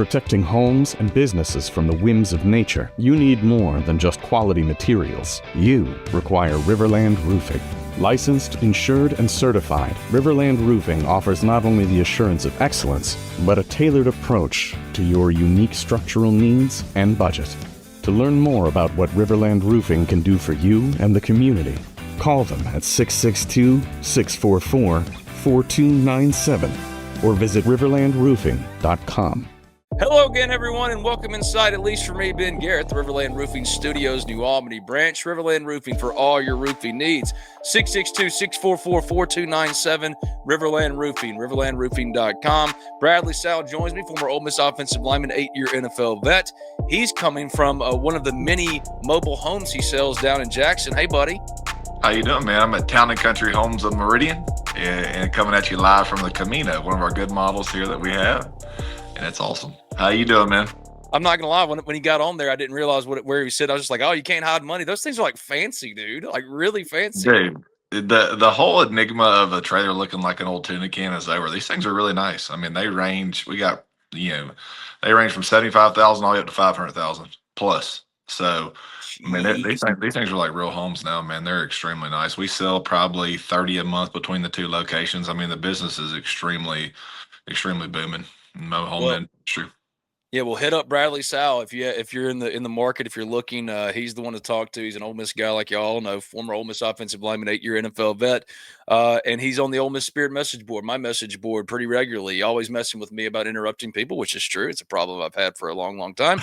protecting homes and businesses from the whims of nature, you need more than just quality materials. You require RiverLand Roofing. Licensed, insured, and certified, RiverLand Roofing offers not only the assurance of excellence, but a tailored approach to your unique structural needs and budget. To learn more about what RiverLand Roofing can do for you and the community, call them at 662-644-4297 or visit riverlandroofing.com. Hello again, everyone, and welcome inside, at least for me, Ben Garrett, the RiverLand Roofing Studios, New Albany branch. RiverLand Roofing for all your roofing needs. 662-644-4297, RiverLand Roofing, riverlandroofing.com. Bradley Sowell joins me, former Ole Miss offensive lineman, 8-year NFL vet. He's coming from one of the many mobile homes he sells down in Jackson. Hey, buddy. How you doing, man? I'm at Town & Country Homes of Meridian and coming at you live from the Camino, one of our good models here that we have. And it's awesome. How you doing, man? I'm not going to lie. When he got on there, I didn't realize where he said. I was just like, oh, you can't hide money. Those things are like fancy, dude. Like really fancy. Dude, the whole enigma of a trailer looking like an old tuna can is over. These things are really nice. I mean, they range from 75,000 all the way up to 500,000 plus. So, I mean, these things are like real homes now, man. They're extremely nice. We sell probably 30 a month between the two locations. I mean, the business is extremely booming in the home industry. Yeah, well, hit up Bradley Sowell if you're in the market, if you're looking. He's the one to talk to. He's an Ole Miss guy, like you all know, former Ole Miss offensive lineman, 8-year NFL vet, and he's on the Ole Miss Spirit message board, my message board, pretty regularly. Always messing with me about interrupting people, which is true. It's a problem I've had for a long, long time.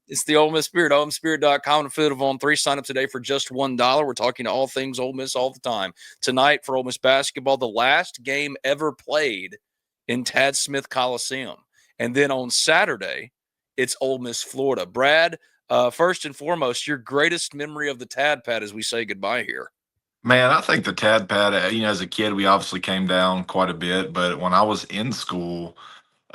It's the Ole Miss Spirit, OleMissSpirit.com, and Field of On 3. Sign up today for just $1. We're talking to all things Ole Miss all the time. Tonight for Ole Miss basketball, the last game ever played in Smith Coliseum. And then on Saturday, it's Ole Miss, Florida. Brad, first and foremost, your greatest memory of the Tad Pad as we say goodbye here. Man, I think the Tad Pad, as a kid, we obviously came down quite a bit. But when I was in school,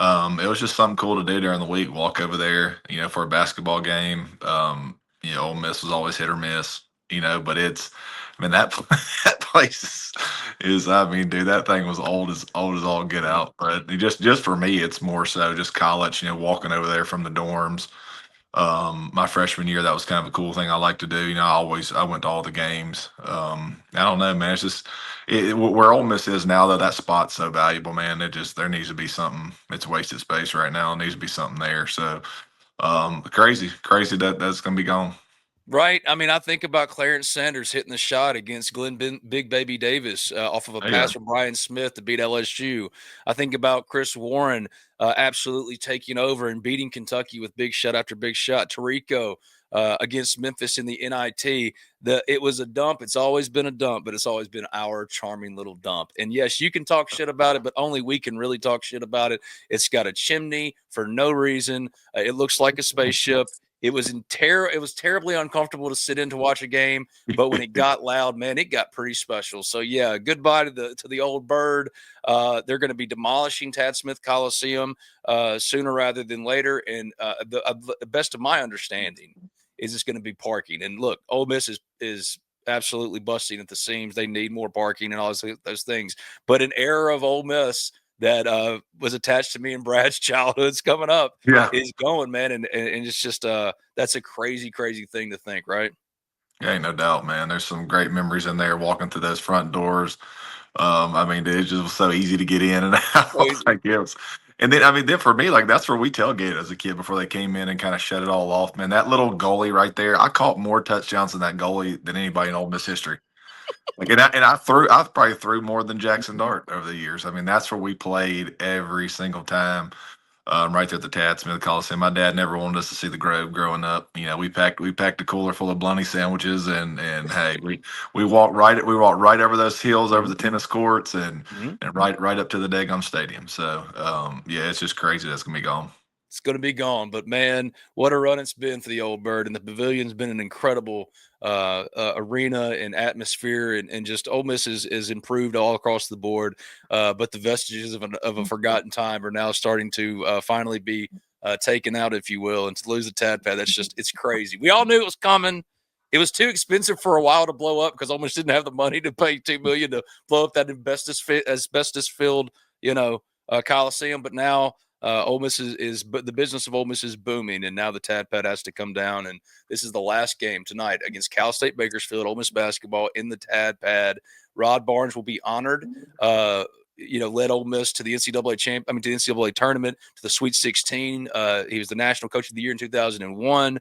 it was just something cool to do during the week. Walk over there, for a basketball game. Ole Miss was always hit or miss, but that place is, dude, that thing was old as all get out. But just for me, it's more so just college, walking over there from the dorms. My freshman year, that was kind of a cool thing I like to do. I went to all the games. I don't know, man. It's just where Ole Miss is now, though, that spot's so valuable, man. There needs to be something. It's wasted space right now. It needs to be something there. So crazy that's going to be gone. Right. I mean, I think about Clarence Sanders hitting the shot against Big Baby Davis off of a pass from Brian Smith to beat LSU. I think about Chris Warren absolutely taking over and beating Kentucky with big shot after big shot. Tirico against Memphis in the NIT. It was a dump. It's always been a dump, but it's always been our charming little dump. And yes, you can talk shit about it, but only we can really talk shit about it. It's got a chimney for no reason. It looks like a spaceship. It was terribly uncomfortable to sit in to watch a game, but when it got loud, man, it got pretty special. So yeah, goodbye to the old bird. They're going to be demolishing Smith Coliseum sooner rather than later, and the best of my understanding is it's going to be parking. And look, Ole Miss is absolutely busting at the seams. They need more parking and all those things. But an era of Ole Miss that was attached to me and Brad's childhoods coming up is going, man. And it's just that's a crazy, crazy thing to think, right? Yeah, no doubt, man. There's some great memories in there walking through those front doors. It just was so easy to get in and out. And then for me, like that's where we tailgated as a kid before they came in and kind of shut it all off, man. That little goalie right there, I caught more touchdowns than that goalie than anybody in Ole Miss history. I probably threw more than Jackson Dart over the years. That's where we played every single time, right there at the Smith Coliseum. My dad never wanted us to see the Grove growing up. We packed a cooler full of Blunny sandwiches, and hey, we walked right over those hills, over the tennis courts, and right up to the daggum stadium. So it's just crazy that's gonna be gone. It's going to be gone, but man, what a run it's been for the old bird. And the pavilion's been an incredible arena and atmosphere, and just Ole Miss is improved all across the board. But the vestiges of a forgotten time are now starting to finally be taken out, if you will. And to lose the Tad Pad, it's crazy. We all knew it was coming. It was too expensive for a while to blow up because Ole Miss didn't have the money to pay $2 million to blow up that asbestos filled, Coliseum. But now Ole Miss but the business of Ole Miss is booming, and now the Tad Pad has to come down. And this is the last game tonight against Cal State Bakersfield. Ole Miss basketball in the Tad Pad. Rod Barnes will be honored. Led Ole Miss to the NCAA to the NCAA tournament, to the Sweet 16. He was the National Coach of the Year in 2001.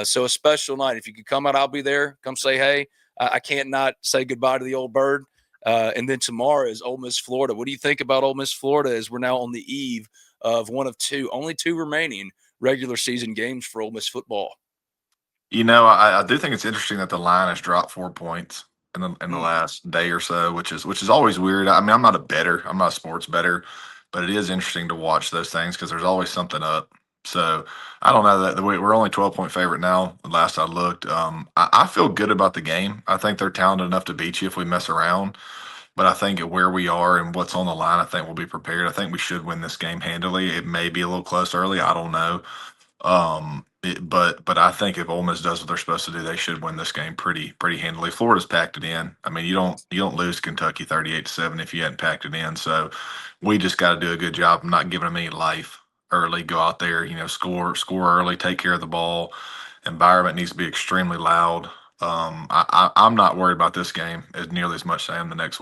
So a special night. If you could come out, I'll be there. Come say hey. I can't not say goodbye to the old bird. And then tomorrow is Ole Miss, Florida. What do you think about Ole Miss, Florida, as we're now on the eve of only two remaining regular season games for Ole Miss football? I do think it's interesting that the line has dropped 4 points in the last day or so, which is always weird. I mean, I'm not a bettor, I'm not a sports bettor, but it is interesting to watch those things because there's always something up. So I don't know that we're only 12-point favorite now. The last I looked, I feel good about the game. I think they're talented enough to beat you if we mess around. But I think at where we are and what's on the line, I think we'll be prepared. I think we should win this game handily. It may be a little close early. I don't know. But I think if Ole Miss does what they're supposed to do, they should win this game pretty handily. Florida's packed it in. I mean, you don't lose Kentucky 38-7 if you hadn't packed it in. So we just got to do a good job of not giving them any life early. Go out there, score early, take care of the ball. Environment needs to be extremely loud. I'm not worried about this game as nearly as much as I am the next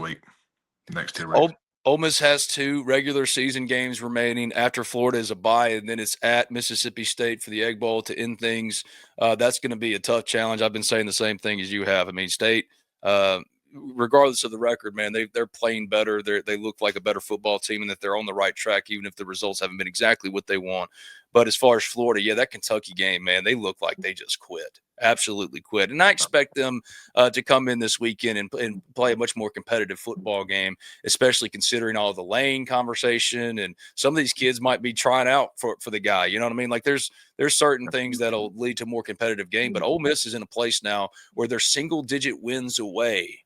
two weeks. Ole Miss has 2 regular season games remaining. After Florida is a bye, and then it's at Mississippi State for the Egg Bowl to end things. That's going to be a tough challenge. I've been saying the same thing as you have. I mean, State, regardless of the record, man, they're playing better. They look like a better football team, and that they're on the right track, even if the results haven't been exactly what they want. But as far as Florida, yeah, that Kentucky game, man, they look like they just quit. Absolutely quit. And I expect them to come in this weekend and play a much more competitive football game, especially considering all the Lane conversation. And some of these kids might be trying out for the guy. You know what I mean? Like there's certain things that'll lead to a more competitive game. But Ole Miss is in a place now where they're single-digit wins away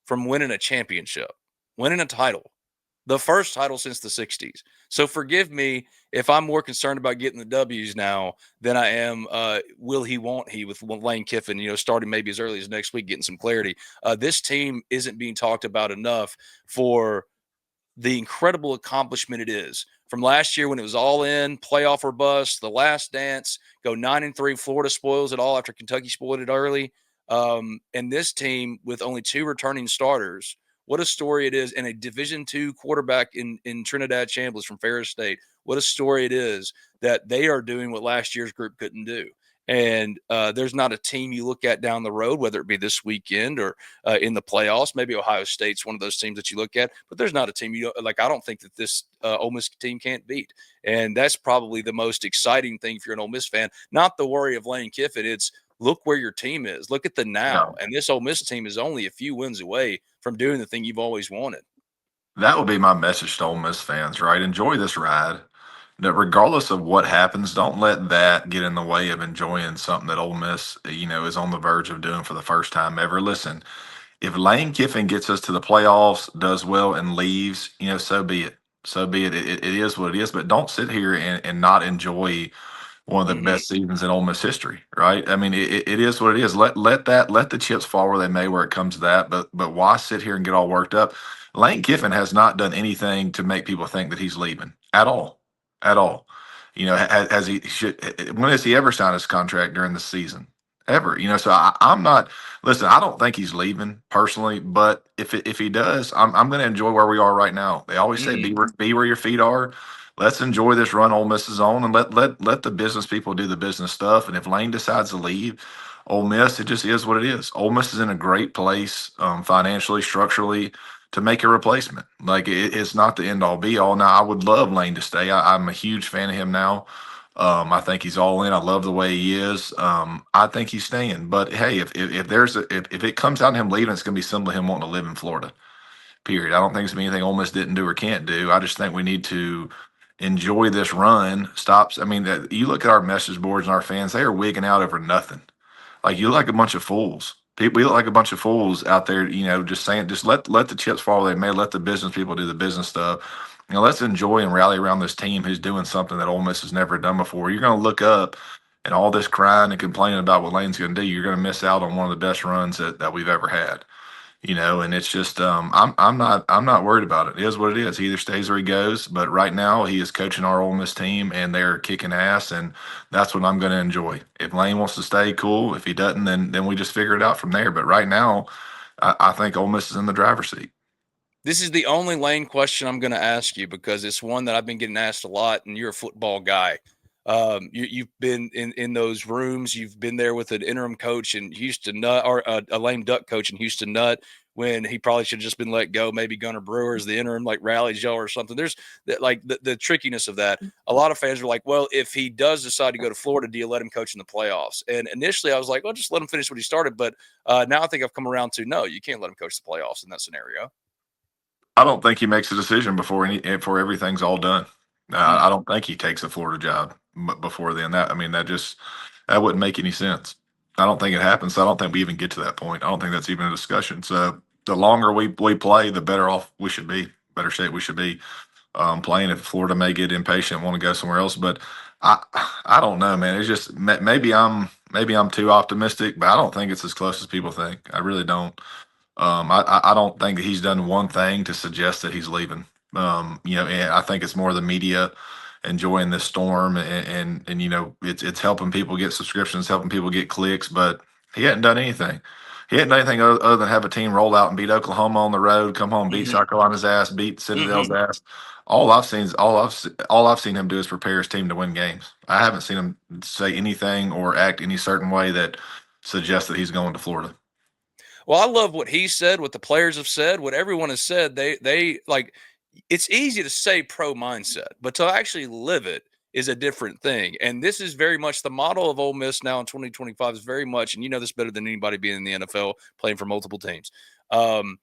from winning a championship, winning a title. The first title since the 60s. So forgive me if I'm more concerned about getting the W's now than I am will he, won't he, with Lane Kiffin, starting maybe as early as next week, getting some clarity. This team isn't being talked about enough for the incredible accomplishment it is. From last year when it was all in, playoff or bust, the last dance, go 9-3, Florida spoils it all after Kentucky spoiled it early. And this team with only 2 returning starters, what a story it is. And a Division II quarterback in Trinidad Chambliss from Ferris State. What a story it is that they are doing what last year's group couldn't do. And there's not a team you look at down the road, whether it be this weekend or in the playoffs. Maybe Ohio State's one of those teams that you look at, but there's not a team I don't think that this Ole Miss team can't beat. And that's probably the most exciting thing if you're an Ole Miss fan. Not the worry of Lane Kiffin. It's look where your team is. Look at the now. And this Ole Miss team is only a few wins away from doing the thing you've always wanted. That would be my message to Ole Miss fans, right? Enjoy this ride. That regardless of what happens, don't let that get in the way of enjoying something that Ole Miss, is on the verge of doing for the first time ever. Listen, if Lane Kiffin gets us to the playoffs, does well, and leaves, so be it. So be it. It is what it is. But don't sit here and not enjoy one of the best seasons in Ole Miss history, right? I mean, it is what it is. Let the chips fall where they may, where it comes to that. But why sit here and get all worked up? Lane Kiffin has not done anything to make people think that he's leaving at all. At all. Has he should when has he ever signed his contract during the season? Ever. So I'm not listen, I don't think he's leaving personally, but if he does, I'm gonna enjoy where we are right now. They always say be where your feet are. Let's enjoy this run Ole Miss is on and let the business people do the business stuff. And if Lane decides to leave Ole Miss, it just is what it is. Ole Miss is in a great place financially, structurally, to make a replacement. Like it's not the end all be all. Now I would love Lane to stay. I'm a huge fan of him now. I think he's all in. I love the way he is. I think he's staying. But hey, if it comes down to him leaving, it's going to be simply him wanting to live in Florida. Period. I don't think it's anything Ole Miss didn't do or can't do. I just think we need to enjoy this run. Stops. I mean, you look at our message boards and our fans; they are wigging out over nothing. Like you look like a bunch of fools. We look like a bunch of fools out there, just saying, just let the chips fall where they may. Let the business people do the business stuff. Let's enjoy and rally around this team who's doing something that Ole Miss has never done before. You're going to look up and all this crying and complaining about what Lane's going to do. You're going to miss out on one of the best runs that we've ever had. And it's just I'm not worried about it. It is what it is. He either stays or he goes. But right now he is coaching our Ole Miss team and they're kicking ass, and that's what I'm going to enjoy. If Lane wants to stay, cool. If he doesn't, then we just figure it out from there. But right now, I think Ole Miss is in the driver's seat. This is the only Lane question I'm going to ask you because it's one that I've been getting asked a lot, and you're a football guy. You've been in those rooms. You've been there with an interim coach in Houston Nut, or a lame duck coach in Houston Nut, when he probably should have just been let go. Maybe Gunnar Brewer is the interim, like rallies y'all or something. There's the trickiness of that. A lot of fans are like, well, if he does decide to go to Florida, do you let him coach in the playoffs? And initially I was like, well, just let him finish what he started. But now I think I've come around to no, you can't let him coach the playoffs in that scenario. I don't think he makes a decision before everything's all done. I don't think he takes a Florida job before then. That wouldn't make any sense. I don't think it happens. So I don't think we even get to that point. I don't think that's even a discussion. So the longer we play, the better off we should be, better shape we should be playing. If Florida may get impatient, want to go somewhere else, but I I don't know, man. It's just maybe I'm too optimistic, but I don't think it's as close as people think. I really don't. I don't think that he's done one thing to suggest that he's leaving. And I think it's more the media enjoying this storm, and it's helping people get subscriptions, helping people get clicks, but he hadn't done anything. He hadn't done anything other than have a team roll out and beat Oklahoma on the road, come home, beat Mm-hmm. South Carolina's ass, beat Citadel's Mm-hmm. ass. All I've seen him do is prepare his team to win games. I haven't seen him say anything or act any certain way that suggests that he's going to Florida. Well, I love what he said, what the players have said, what everyone has said. They like, it's easy to say pro mindset, but to actually live it is a different thing. And this is very much the model of Ole Miss now in 2025 is very much, and you know this better than anybody being in the NFL, playing for multiple teams. Um,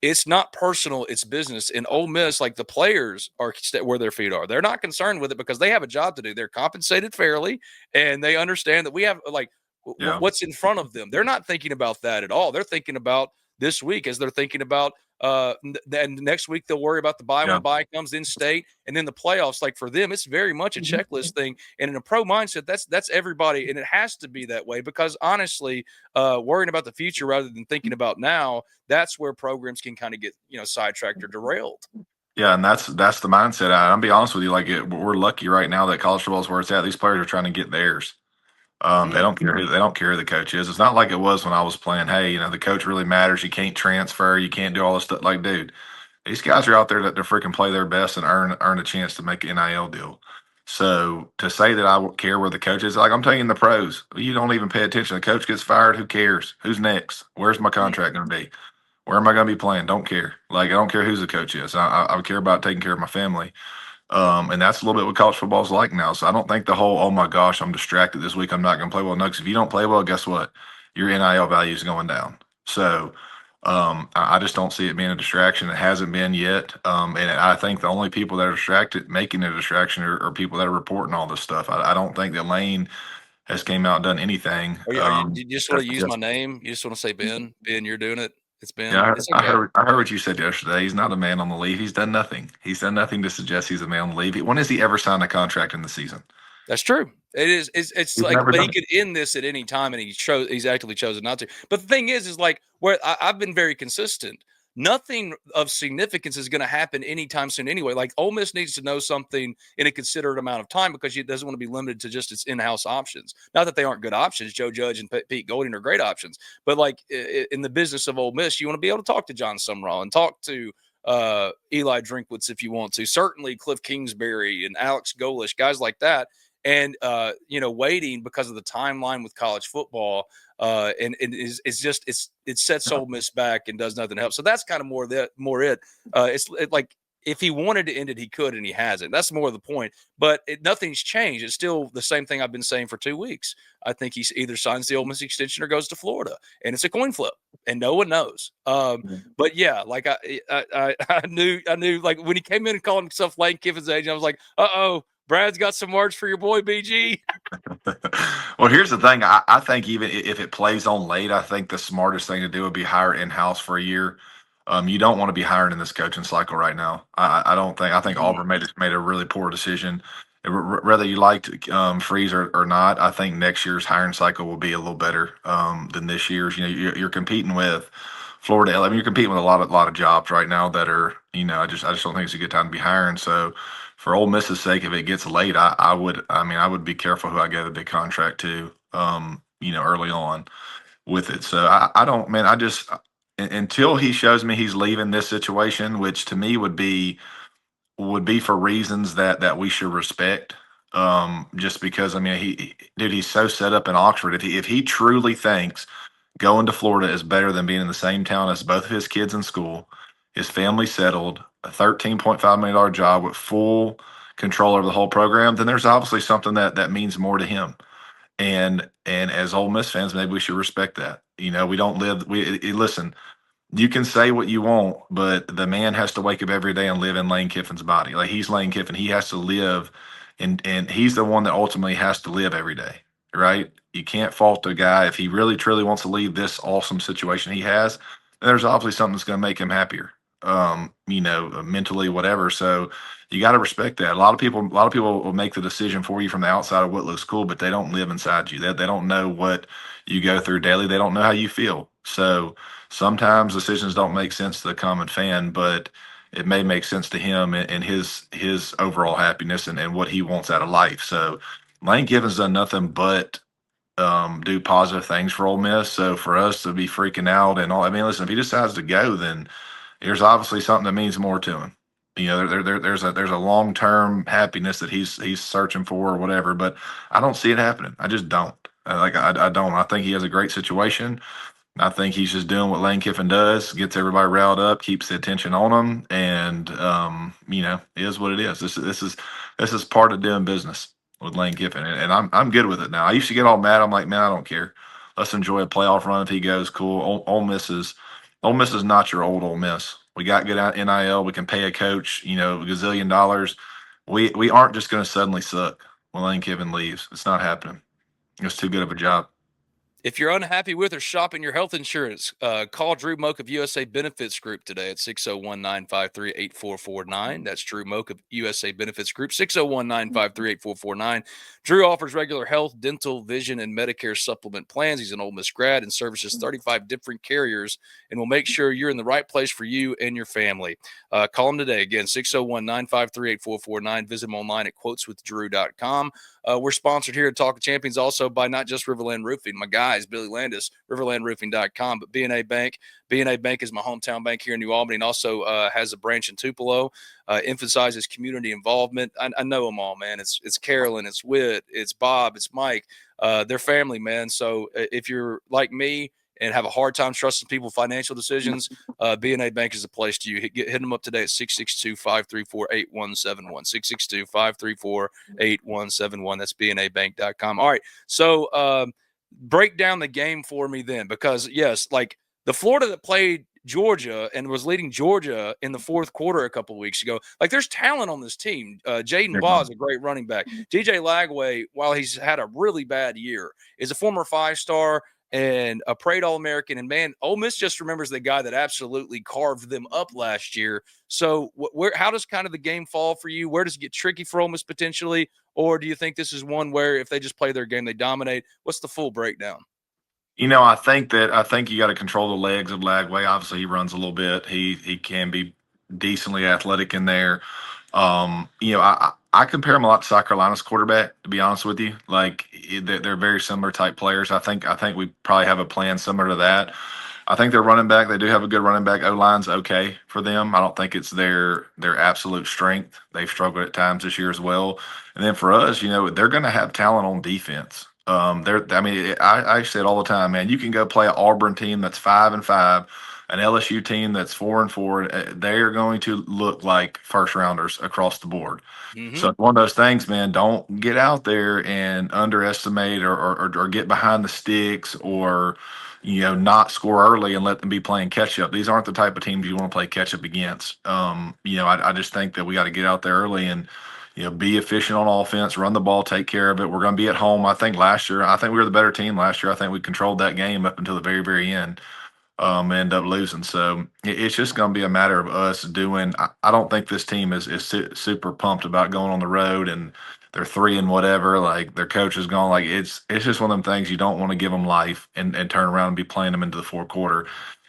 it's not personal, it's business. In Ole Miss, like the players are where their feet are. They're not concerned with it because they have a job to do. They're compensated fairly, and they understand that we have like Yeah. what's in front of them. They're not thinking about that at all. They're thinking about this week as they're thinking about then next week they'll worry about the bye when Yeah. a bye comes in state, and then the playoffs. Like for them, it's very much a checklist thing. And in a pro mindset, that's everybody, and it has to be that way because honestly, worrying about the future rather than thinking about now, that's where programs can kind of get sidetracked or derailed. Yeah, and that's the mindset. I'll be honest with you. We're lucky right now that college football is where it's at. These players are trying to get theirs. They Mm, don't care who the coach is. It's not like it was when I was playing. Hey, the coach really matters. You can't transfer. You can't do all this stuff. Like, dude, these guys are out there to freaking play their best and earn a chance to make an NIL deal. So to say that I won't care where the coach is, like I'm taking the pros. You don't even pay attention. The coach gets fired. Who cares? Who's next? Where's my mm. contract going to be? Where am I going to be playing? Don't care. Like I don't care who's the coach is. I care about taking care of my family. And that's a little bit what college football is like now. So I don't think the whole, oh my gosh, I'm distracted this week, I'm not going to play well. No, because if you don't play well, guess what? Your NIL value is going down. So I just don't see it being a distraction. It hasn't been yet. And I think the only people that are distracted, making a distraction, are people that are reporting all this stuff. I don't think that Lane has came out and done anything. You just want to use my name? You just want to say Ben? Ben, you're doing it. It's Yeah, Ben. It's I okay. heard. I heard what you said yesterday. He's not a man on the leave. He's done nothing. He's done nothing to suggest he's a man on the leave. When has he ever signed a contract in the season? That's true. It is. It's He's like, never but he done it. could end this at any time, and he's actively chosen not to. But the thing is like where I've been very consistent. Nothing of significance is going to happen anytime soon anyway. Like Ole Miss needs to know something in a considerate amount of time because it doesn't want to be limited to just its in-house options. Not that they aren't good options. Joe Judge and Pete Golding are great options, but like in the business of Ole Miss, you want to be able to talk to John Sumrall and talk to Eli Drinkwitz if you want to. Certainly Cliff Kingsbury and Alex Golish, guys like that. And waiting because of the timeline with college football, and it sets Ole Miss back and does nothing to help. So that's kind of more it. Like if he wanted to end it, he could, and he hasn't. That's more of the point. But nothing's changed. It's still the same thing I've been saying for 2 weeks. I think he either signs the Ole Miss extension or goes to Florida, and it's a coin flip, and no one knows. But yeah, like I knew like when he came in and called himself Lane Kiffin's agent, I was like, uh-oh. Brad's got some words for your boy, BG. Well, here's the thing. I think even if it plays on late, I think the smartest thing to do would be hire in-house for a year. You don't want to be hiring in this coaching cycle right now. I don't think. I think Mhm. Auburn made a really poor decision. Whether you liked Freeze or not, I think next year's hiring cycle will be a little better than this year's. You're competing with Florida. I mean, you're competing with a lot of jobs right now that are, I just don't think it's a good time to be hiring. So, for Ole Miss's sake, if it gets late, I would be careful who I get a big contract to, early on with it. So I don't, man, until he shows me he's leaving this situation, which to me would be for reasons that we should respect. Just because I mean, dude, he's so set up in Oxford. If he truly thinks going to Florida is better than being in the same town as both of his kids in school, his family settled, a $13.5 million job with full control over the whole program, then there's obviously something that means more to him. And as Ole Miss fans, maybe we should respect that. We don't live. Listen. You can say what you want, but the man has to wake up every day and live in Lane Kiffin's body. Like, he's Lane Kiffin. He has to live, and he's the one that ultimately has to live every day, right? You can't fault the guy if he really truly wants to leave this awesome situation he has. There's obviously something that's going to make him happier, mentally, whatever. So you got to respect that. A lot of people will make the decision for you from the outside of what looks cool, but they don't live inside you. They don't know what you go through daily. They don't know how you feel. So sometimes decisions don't make sense to the common fan, but it may make sense to him and his overall happiness and what he wants out of life. So Lane Kiffin's done nothing but do positive things for Ole Miss. So for us to be freaking out and all, I mean, listen, if he decides to go, then there's obviously something that means more to him. There's a long term happiness that he's searching for or whatever. But I don't see it happening. I just don't. I don't. I think he has a great situation. I think he's just doing what Lane Kiffin does, gets everybody riled up, keeps the attention on him, and is what it is. This is part of doing business with Lane Kiffin, and I'm good with it now. I used to get all mad. I'm like, man, I don't care. Let's enjoy a playoff run if he goes. Cool. Ole Miss is not your old Ole Miss. We got good out NIL. We can pay a coach, a gazillion dollars. We aren't just going to suddenly suck when Lane Kiffin leaves. It's not happening. It's too good of a job. If you're unhappy with or shopping your health insurance, call Drew Moak of USA Benefits Group today at 601-953-8449. That's Drew Moak of USA Benefits Group, 601-953-8449. Drew offers regular health, dental, vision, and Medicare supplement plans. He's an Ole Miss grad and services 35 different carriers and will make sure you're in the right place for you and your family. Call him today. Again, 601-953-8449. Visit him online at quoteswithdrew.com. We're sponsored here at Talk of Champions also by not just RiverLand Roofing, my guys, Billy Landis, riverlandroofing.com, but B&A Bank. B&A Bank is my hometown bank here in New Albany and also has a branch in Tupelo, emphasizes community involvement. I know them all, man. It's Carolyn, it's Whit, it's Bob, it's Mike. They're family, man. So if you're like me and have a hard time trusting people with financial decisions, B&A Bank is the place to you. Hit them up today at 662-534-8171, 662-534-8171. That's bnabank.com. All right, so break down the game for me then, because, yes, like the Florida that played Georgia and was leading Georgia in the fourth quarter a couple of weeks ago, like there's talent on this team. Jaden Baugh is a great running back. DJ Lagway, while he's had a really bad year, is a former 5-star and a parade All-American. And, man, Ole Miss just remembers the guy that absolutely carved them up last year. So how does kind of the game fall for you? Where does it get tricky for Ole Miss potentially? Or do you think this is one where if they just play their game, they dominate? What's the full breakdown? I think you got to control the legs of Lagway. Obviously, he runs a little bit. He can be decently athletic in there. I compare him a lot to South Carolina's quarterback, to be honest with you. Like, they're very similar type players. I think we probably have a plan similar to that. I think their running back, they do have a good running back. O-line's okay for them. I don't think it's their absolute strength. They've struggled at times this year as well. And then for us, they're going to have talent on defense. I say it all the time, man. You can go play an Auburn team that's 5-5, an LSU team that's 4-4. They are going to look like first rounders across the board. Mm-hmm. So one of those things, man. Don't get out there and underestimate or get behind the sticks or not score early and let them be playing catch up. These aren't the type of teams you want to play catch up against. I just think that we got to get out there early and be efficient on offense, run the ball, take care of it. We're going to be at home. I think we were the better team last year. I think we controlled that game up until the very, very end. End up losing. So it's just going to be a matter of us doing. I don't think this team is super pumped about going on the road and they're 3 and whatever. Like, their coach is gone. Like, it's just one of them things you don't want to give them life and turn around and be playing them into the fourth quarter.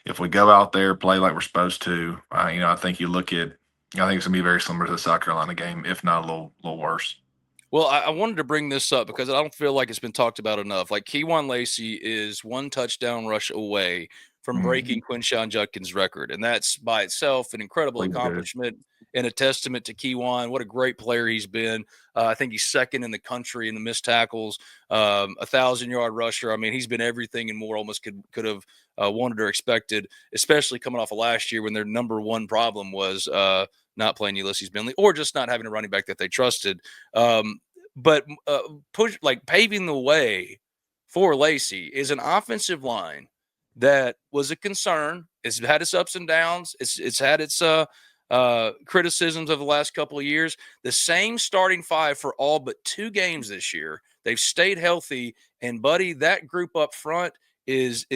if we go out there, play like we're supposed to, I think you look at, I think it's gonna be very similar to the South Carolina game, if not a little worse. Well, I wanted to bring this up because I don't feel like it's been talked about enough. Like Kiwan Lacy is one touchdown rush away from Mm-hmm. breaking Quinshawn Judkins' record, and that's by itself an incredible Please do. accomplishment and a testament to Kiwan. What a great player he's been. I think he's second in the country in the missed tackles, 1,000-yard rusher. I mean, he's been everything and more almost could have wanted or expected, especially coming off of last year when their number one problem was not playing Ulysses Bentley or just not having a running back that they trusted. But push like paving the way for Lacy is an offensive line that was a concern. It's had its ups and downs. It's had its criticisms of the last couple of years. The same starting five for all but 2 games this year. They've stayed healthy, and buddy, that group up front is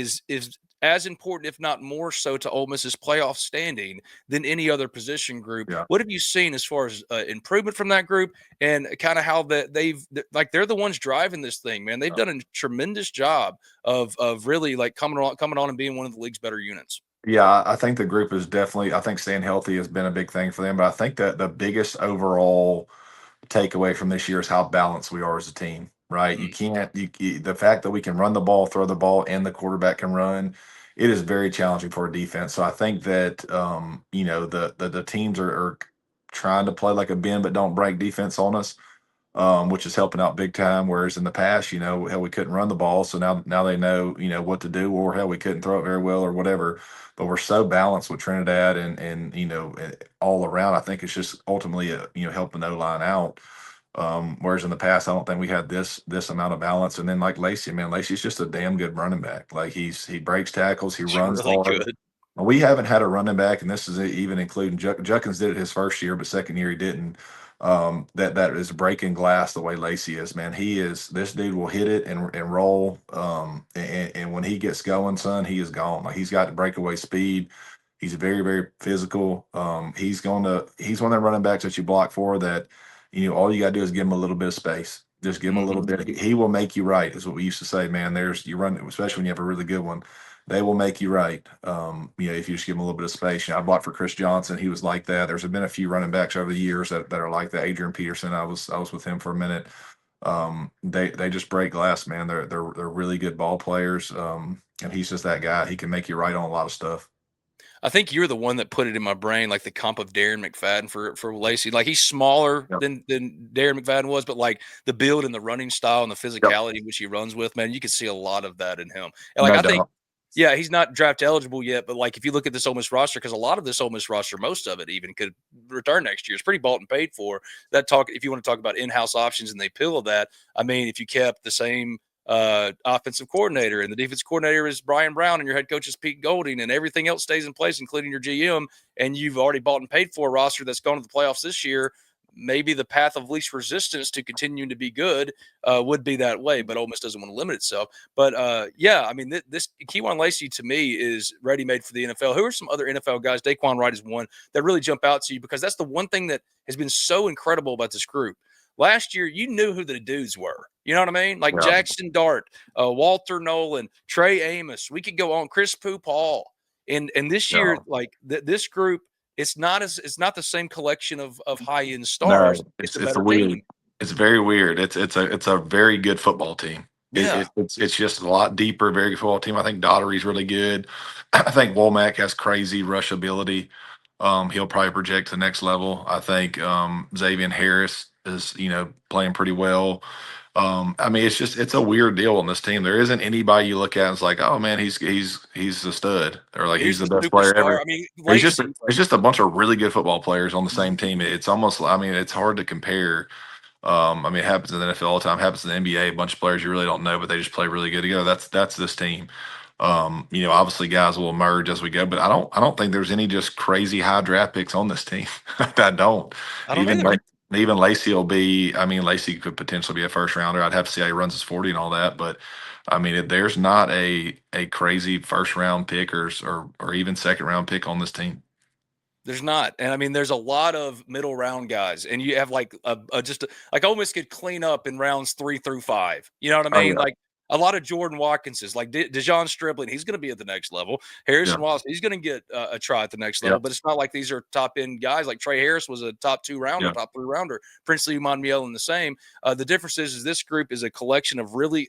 as important, if not more so, to Ole Miss's playoff standing than any other position group. Yeah. What have you seen as far as improvement from that group, and kind of how they're the ones driving this thing, man? They've done a tremendous job of really like coming on and being one of the league's better units. Yeah, I think the group is definitely, I think staying healthy has been a big thing for them. But I think that the biggest overall takeaway from this year is how balanced we are as a team, right? You can't, the fact that we can run the ball, throw the ball, and the quarterback can run, it is very challenging for a defense. So I think that, the teams are trying to play like a bend but don't break defense on us, which is helping out big time. Whereas in the past, hell, we couldn't run the ball, so now they know what to do, or hell, we couldn't throw it very well or whatever. But we're so balanced with Trinidad and all around. I think it's just ultimately helping the O line out. Whereas in the past, I don't think we had this amount of balance. And then like Lacy, man, Lacy's just a damn good running back. Like he breaks tackles, he It's runs really hard. good. We haven't had a running back, and this is even including Juckins did it his first year, but second year he didn't. That is breaking glass the way Lacy is, man. This dude will hit it and roll. And when he gets going, son, he is gone. Like he's got breakaway speed. He's very, very physical. He's one of them running backs that you block for that, all you gotta do is give him a little bit of space. Just give him a little bit. He will make you right, is what we used to say, man. You run, especially when you have a really good one. They will make you right. If you just give them a little bit of space. I blocked for Chris Johnson. He was like that. There's been a few running backs over the years that are like that. Adrian Peterson. I was with him for a minute. They just break glass, man. They're really good ball players. And he's just that guy. He can make you right on a lot of stuff. I think you're the one that put it in my brain, like the comp of Darren McFadden for Lacy. Like he's smaller Yep. than Darren McFadden was, but like the build and the running style and the physicality which he runs with, man, you can see a lot of that in him. And like No I think, doubt. yeah, he's not draft eligible yet, but like if you look at this Ole Miss roster, because a lot of this Ole Miss roster, most of it even could return next year. It's pretty bought and paid for. If you want to talk about in-house options and they pillow that, I mean, if you kept the same offensive coordinator and the defensive coordinator is Brian Brown and your head coach is Pete Golding and everything else stays in place, including your GM, and you've already bought and paid for a roster that's gone to the playoffs this year, maybe the path of least resistance to continuing to be good would be that way, but Ole Miss doesn't want to limit itself. But yeah, I mean, this Kiwan Lacy to me is ready-made for the NFL. Who are some other NFL guys? Daquan Wright is one that really jump out to you because that's the one thing that has been so incredible about this group. Last year, you knew who the dudes were. You know what I mean? Like Yeah. Jackson Dart, Walter Nolan, Trey Amos. We could go on. Chris Pooh Paul. And this year, like this group, it's not the same collection of high end No, stars. It's a it's a better weird. team. It's very weird. It's a very good football team. Yeah. It's just a lot deeper, very good football team. I think Daughtery's really good. I think Womack has crazy rush ability. He'll probably project to the next level. I think Xavier Harris is playing pretty well. I mean, it's a weird deal on this team. There isn't anybody you look at and it's like, oh man, he's a stud, or like he's He's the the best player superstar. ever. I mean, It's Lacy. just a bunch of really good football players on the same team. It's almost, I mean, it's hard to compare. I mean, it happens in the NFL all the time. It happens in the NBA. A bunch of players you really don't know, but they just play really good together. That's this team. Obviously guys will emerge as we go, but I don't think there's any just crazy high draft picks on this team. I don't. I don't Even either. like even Lacy will be. I mean, Lacy could potentially be a first rounder. I'd have to see how he runs his 40 and all that, but I mean, there's not a crazy first round pick or even second round pick on this team. There's not, and I mean, there's a lot of middle round guys, and you have like like Ole Miss could clean up in rounds 3 through 5. You know what I Oh mean? yeah, Like a lot of Jordan Watkinses, like Dejon Stribling, he's going to be at the next level. Harrison Wallace, he's going to get a try at the next level, but it's not like these are top end guys. Like Trey Harris was a top 2 rounder, top 3 rounder. Princely Umanmielen the same. The difference is this group is a collection of really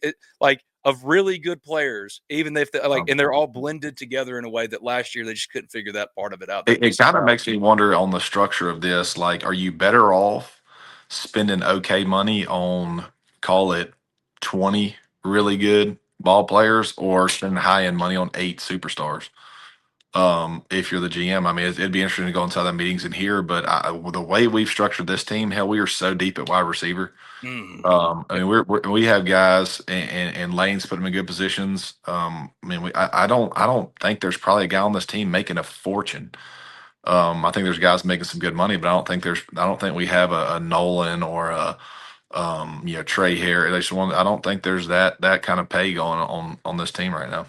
good players, even if and they're all blended together in a way that last year they just couldn't figure that part of it out. It kind of makes me wonder on the structure of this. Like, are you better off spending okay money on, call it 20 really good ball players, or spending high end money on 8 superstars? If you're the GM, I mean, it'd be interesting to go inside the meetings and hear. But the way we've structured this team, hell, we are so deep at wide receiver. I mean, we have guys, and Lane's put them in good positions. I mean, I don't think there's probably a guy on this team making a fortune. I think there's guys making some good money, but I don't think we have a Nolan or a Trey Harris. I don't think there's that kind of pay going on this team right now.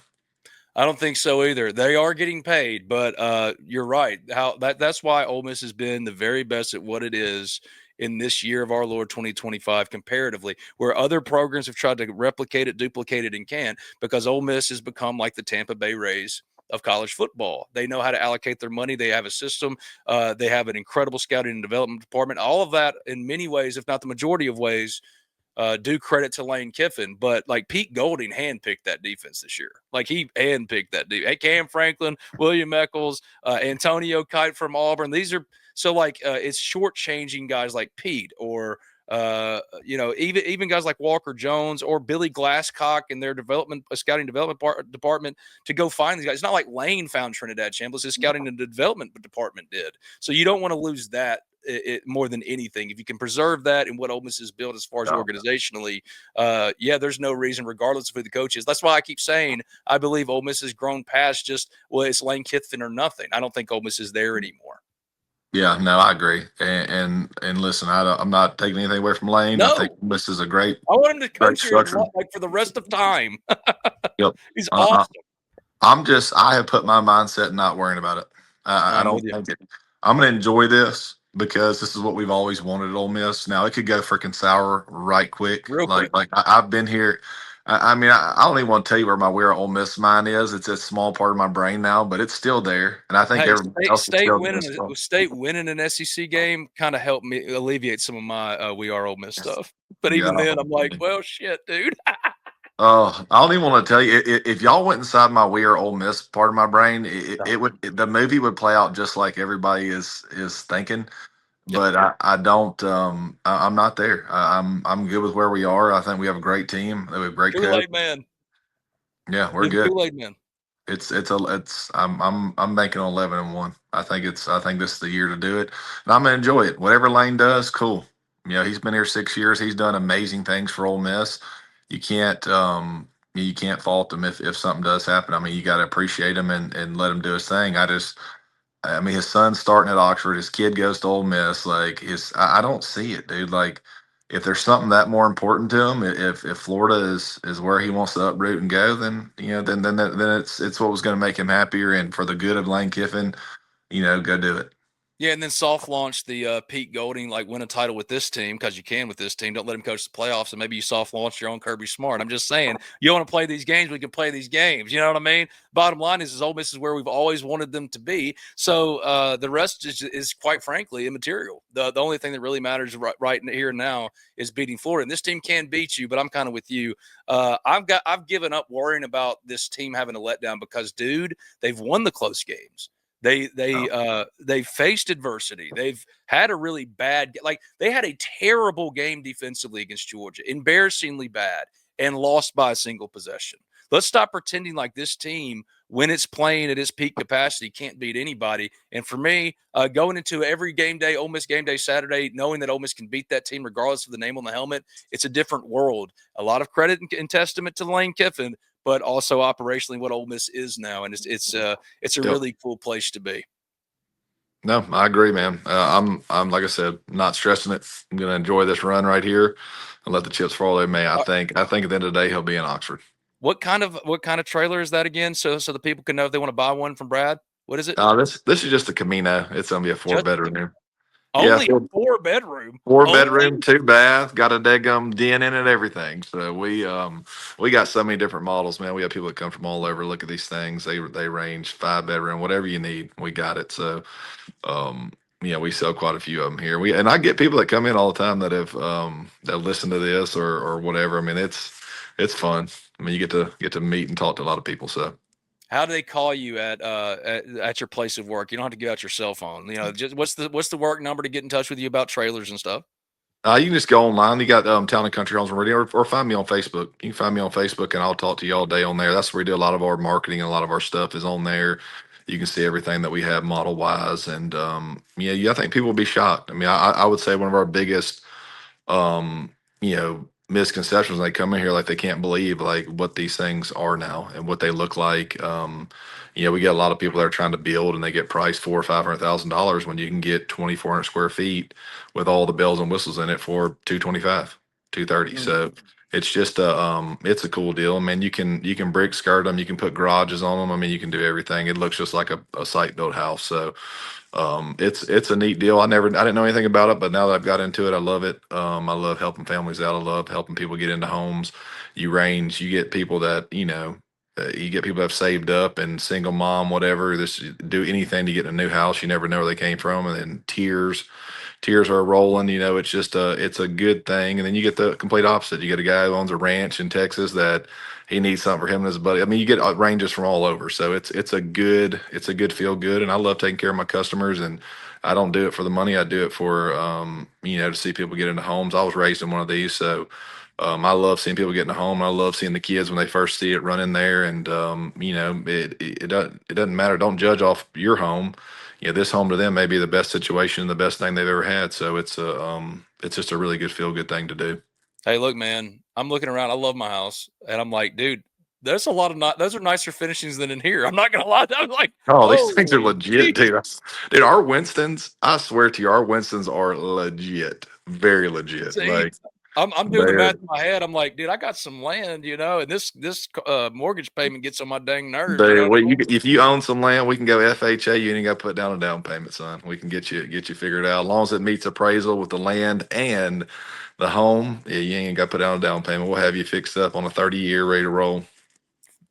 I don't think so either. They are getting paid, but you're right. That's why Ole Miss has been the very best at what it is in this year of our Lord 2025 comparatively, where other programs have tried to replicate it, duplicate it, and can't, because Ole Miss has become like the Tampa Bay Rays of college football. They know how to allocate their money. They have a system. They have an incredible scouting and development department. All of that, in many ways, if not the majority of ways, do credit to Lane Kiffin, but like Pete Golding handpicked that defense this year. Like he handpicked that defense. Hey, Cam Franklin, William Eccles, Antonio Kite from Auburn. These are it's shortchanging guys like Pete or even guys like Walker Jones or Billy Glasscock in their scouting development department to go find these guys. It's not like Lane found Trinidad Chambliss. His scouting and development department did. So you don't want to lose that. More than anything, if you can preserve that and what Ole Miss has built as far as organizationally, there's no reason, regardless of who the coach is. That's why I keep saying I believe Ole Miss has grown past just, well, it's Lane Kiffin or nothing. I don't think Ole Miss is there anymore. Yeah, no, I agree. And listen, I'm not taking anything away from Lane. No. I think this is a great. I want him to coach here like for the rest of time. Yep, he's awesome. I have put my mindset in not worrying about it. I don't think it. I'm going to enjoy this because this is what we've always wanted at Ole Miss. Now it could go freaking sour right quick. Real quick. I've been here. I mean, I don't even want to tell you where my We're Ole Miss mind is. It's a small part of my brain now, but it's still there. And I think everybody else State winning an SEC game kind of helped me alleviate some of my We Are Ole Miss stuff. But even then, I'm like, well, shit, dude. I don't even want to tell you. If y'all went inside my We Are Ole Miss part of my brain, the movie would play out just like everybody is thinking. But I don't. I'm not there. I'm good with where we are. I think we have a great team. We have a great coach. Man. Yeah, we're good. Kool-Aid man. I'm banking on 11-1. I think this is the year to do it, and I'm gonna enjoy it. Whatever Lane does, cool. He's been here 6 years. He's done amazing things for Ole Miss. You can't fault him if something does happen. I mean, you got to appreciate him and let him do his thing. I mean, his son's starting at Oxford. His kid goes to Ole Miss. I don't see it, dude. Like, if there's something that more important to him, if Florida is where he wants to uproot and go, then it's what was going to make him happier. And for the good of Lane Kiffin, go do it. Yeah, and then soft launch the Pete Golding, like win a title with this team because you can with this team. Don't let him coach the playoffs, and maybe you soft launch your own Kirby Smart. I'm just saying, you want to play these games, we can play these games. You know what I mean? Bottom line is Ole Miss is where we've always wanted them to be. So the rest is quite frankly immaterial. The only thing that really matters right here and now is beating Florida. And this team can beat you, but I'm kind of with you. I've given up worrying about this team having a letdown because, dude, they've won the close games. They faced adversity. They've had a really bad, they had a terrible game defensively against Georgia, embarrassingly bad, and lost by a single possession. Let's stop pretending like this team, when it's playing at its peak capacity, can't beat anybody. And for me, going into every game day, Ole Miss game day Saturday, knowing that Ole Miss can beat that team regardless of the name on the helmet, it's a different world. A lot of credit and testament to Lane Kiffin, but also operationally what Ole Miss is now, and it's a really cool place to be. No, I agree, man. I'm like I said, not stressing it. I'm going to enjoy this run right here and let the chips fall where they may. I think at the end of the day he'll be in Oxford. What kind of trailer is that again? So the people can know if they want to buy one from Brad. What is it? This is just a Camino. It's going to be a 4-bedroom. Only 4-bedroom. 4-bedroom, 2 bath, got a daggum den in it, everything. So we got so many different models, man. We have people that come from all over. Look at these things. They range 5-bedroom, whatever you need. We got it. So we sell quite a few of them here. And I get people that come in all the time that listen to this or whatever. I mean, it's fun. I mean, you get to meet and talk to a lot of people. So. How do they call you at your place of work? You don't have to give out your cell phone. Just what's the work number to get in touch with you about trailers and stuff? You can just go online. You got Town and Country Homes and Radio, or find me on Facebook. You can find me on Facebook, and I'll talk to you all day on there. That's where we do a lot of our marketing, and a lot of our stuff is on there. You can see everything that we have model wise, and I think people will be shocked. I mean, I would say one of our biggest um, misconceptions when they come in here, like they can't believe like what these things are now and what they look like. We get a lot of people that are trying to build and they get priced $400,000 or $500,000 when you can get 2,400 square feet with all the bells and whistles in it for 225, 230. So it's just it's a cool deal. I mean, you can brick skirt them, you can put garages on them. I mean, you can do everything. It looks just like a site built house. So it's a neat deal. I didn't know anything about it, but now that I've got into it, I love it. I love helping families out. I love helping people get into homes. You get people that, you get people that have saved up and single mom, whatever, this do anything to get in a new house. You never know where they came from. And then tears are rolling, it's just it's a good thing. And then you get the complete opposite. You get a guy who owns a ranch in Texas that he needs something for him and his buddy. I mean, you get ranges from all over. So it's a good feel good. And I love taking care of my customers, and I don't do it for the money. I do it for, to see people get into homes. I was raised in one of these. So, I love seeing people get in a home. I love seeing the kids when they first see it run in there. And, it doesn't matter. Don't judge off your home. This home to them may be the best situation, the best thing they've ever had. So it's just a really good feel good thing to do. Hey, look, man, I'm looking around. I love my house, and I'm like, dude, there's a lot of those are nicer finishings than in here. I'm not gonna lie. I'm like, oh, these things are legit, dude. Dude, our Winstons, I swear to you, our Winstons are legit, very legit. See, Like I'm doing the math in my head. I'm like, dude, I got some land, and this mortgage payment gets on my dang nerves. If you own some land, we can go FHA. You ain't got to put down a down payment, son. We can get you figured out as long as it meets appraisal with the land and the home. Yeah, you ain't got to put down a down payment. We'll have you fixed up on a 30-year ready to roll.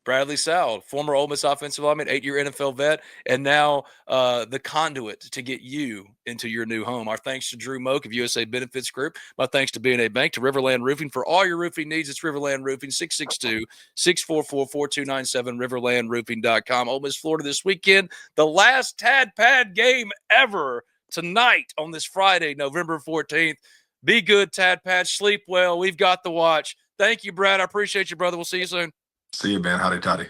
Bradley Sowell, former Ole Miss offensive lineman, 8-year NFL vet, and now the conduit to get you into your new home. Our thanks to Drew Moak of USA Benefits Group. My thanks to B&A Bank, to RiverLand Roofing. For all your roofing needs, it's RiverLand Roofing, 662-644-4297, riverlandroofing.com. Ole Miss, Florida this weekend. The last Tad Pad game ever tonight on this Friday, November 14th. Be good, Tad Pad. Sleep well. We've got the watch. Thank you, Brad. I appreciate you, brother. We'll see you soon. See you, man. Howdy, toddy.